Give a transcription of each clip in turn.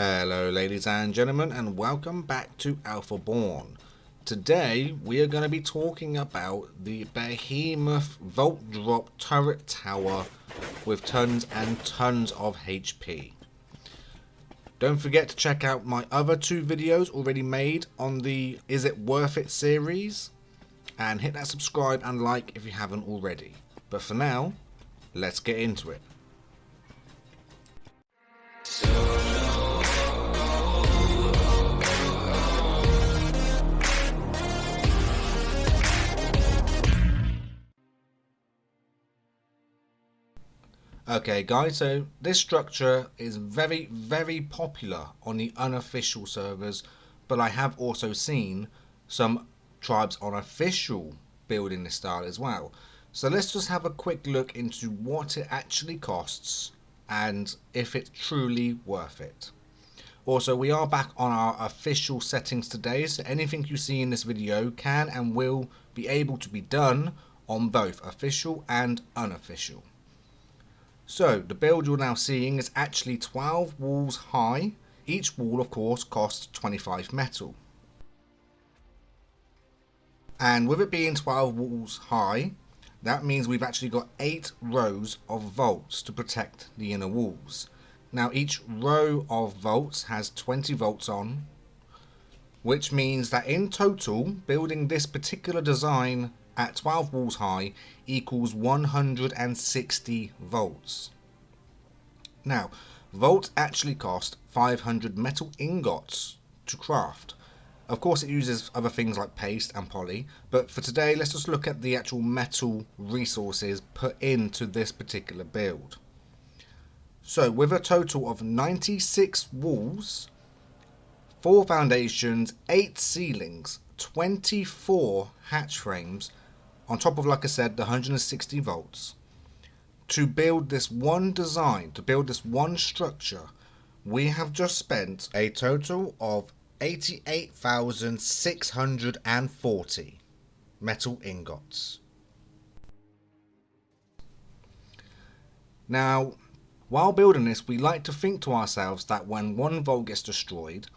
Hello ladies and gentlemen, and welcome back to Alpha Born. Today we are going to be talking about the behemoth Vault Drop Turret Tower with tons and tons of HP. Don't forget to check out my other two videos already made on the Is It Worth It series, and hit that subscribe and like if you haven't already. But for now, let's get into it. Okay guys, so this structure is very popular on the unofficial servers, but I have also seen some tribes on official building this style as well. So let's just have a quick look into what it actually costs and if it's truly worth it. Also, we are back on our official settings today, so anything you see in this video can and will be able to be done on both official and unofficial. So the build you're now seeing is actually 12 walls high. Each wall of course costs 25 metal. And with it being 12 walls high, that means we've actually got 8 rows of vaults to protect the inner walls. Now each row of vaults has 20 vaults on, which means that in total building this particular design at 12 walls high equals 160 volts. Now, vaults actually cost 500 metal ingots to craft. Of course it uses other things like paste and poly, but for today let's just look at the actual metal resources put into this particular build. So with a total of 96 walls, 4 foundations, 8 ceilings, 24 hatch frames, on top of, like I said, the 160 volts. To build this one design, to build this one structure, we have just spent a total of 88,640 metal ingots. Now, while building this, we like to think to ourselves that when one vault gets destroyed,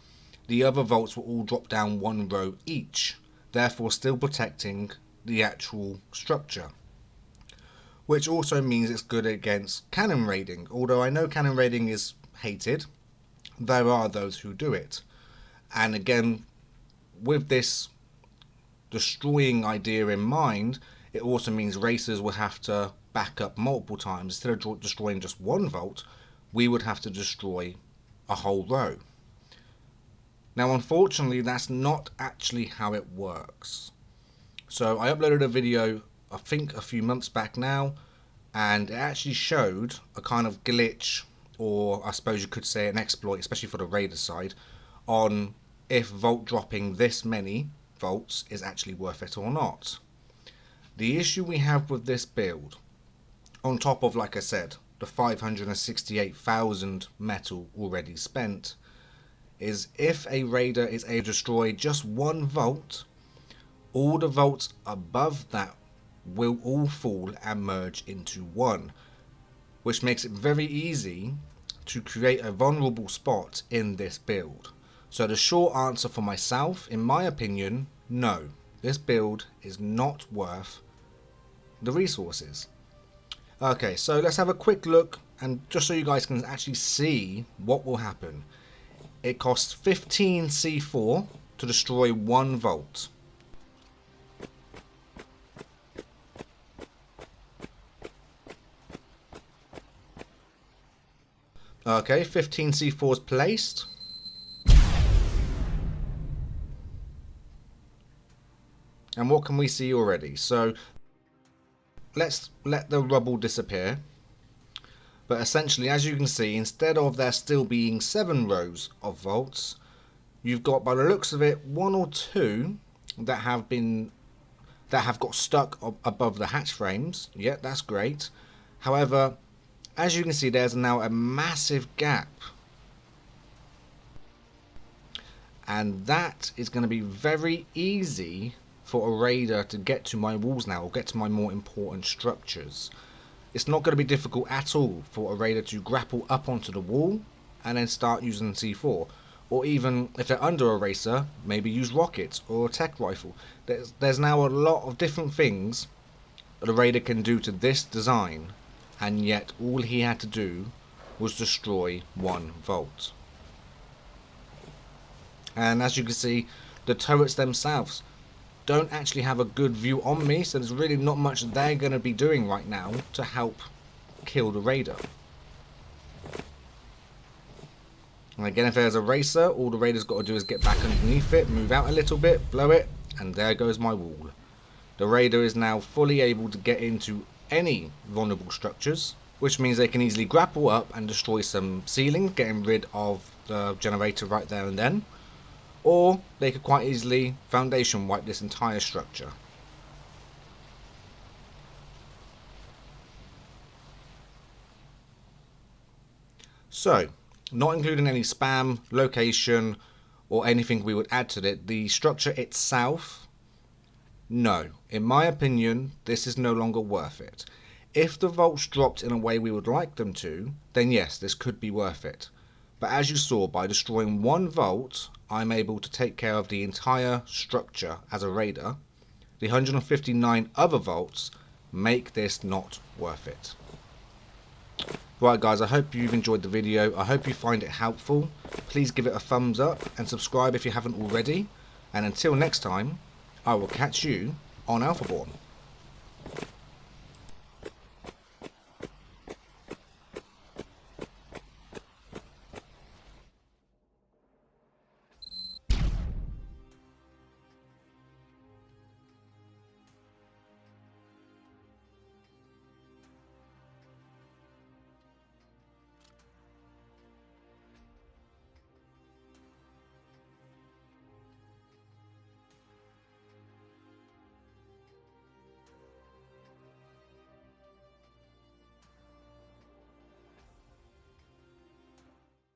the other vaults will all drop down one row each, therefore still protecting the actual structure, which also means it's good against cannon raiding. Although I know cannon raiding is hated, there are those who do it. And again, with this destroying idea in mind, it also means racers will have to back up multiple times. Instead of destroying just one vault, we would have to destroy a whole row. Now unfortunately that's not actually how it works. So I uploaded a video, I think a few months back now, and it actually showed a kind of glitch, or I suppose you could say an exploit, especially for the raider side, on if vault dropping this many vaults is actually worth it or not. The issue we have with this build, on top of, like I said, the 568,000 metal already spent, is if a raider is able to destroy just one vault, all the vaults above that will all fall and merge into one, which makes it very easy to create a vulnerable spot in this build. So the short answer for myself, in my opinion, no, this build is not worth the resources. Okay, so let's have a quick look, and just so you guys can actually see what will happen. It costs 15 C4 to destroy one vault. Okay, 15 C4s placed. And what can we see already? So let's let the rubble disappear. But essentially, as you can see, instead of there still being 7 rows of vaults, you've got, by the looks of it, 1 or 2 that have got stuck above the hatch frames. Yeah, that's great. However, as you can see, there's now a massive gap, and that is going to be very easy for a raider to get to my walls now, or get to my more important structures. It's not going to be difficult at all for a raider to grapple up onto the wall and then start using C4. Or even if they're under a racer, maybe use rockets or a tech rifle. There's now a lot of different things that a raider can do to this design, and yet all he had to do was destroy one vault. And as you can see, the turrets themselves don't actually have a good view on me, so there's really not much they're going to be doing right now to help kill the raider. And again, if there's a racer, all the raider's got to do is get back underneath it, move out a little bit, blow it, and there goes my wall. The raider is now fully able to get into any vulnerable structures, which means they can easily grapple up and destroy some ceilings, getting rid of the generator right there and then. Or they could quite easily foundation wipe this entire structure. So, not including any spam, location, or anything we would add to it, the structure itself, no. In my opinion, this is no longer worth it. If the vaults dropped in a way we would like them to, then yes, this could be worth it. But as you saw, by destroying one vault, I'm able to take care of the entire structure as a raider. The 159 other vaults make this not worth it. Right guys, I hope you've enjoyed the video. I hope you find it helpful. Please give it a thumbs up and subscribe if you haven't already. And until next time, I will catch you on Alphaborn.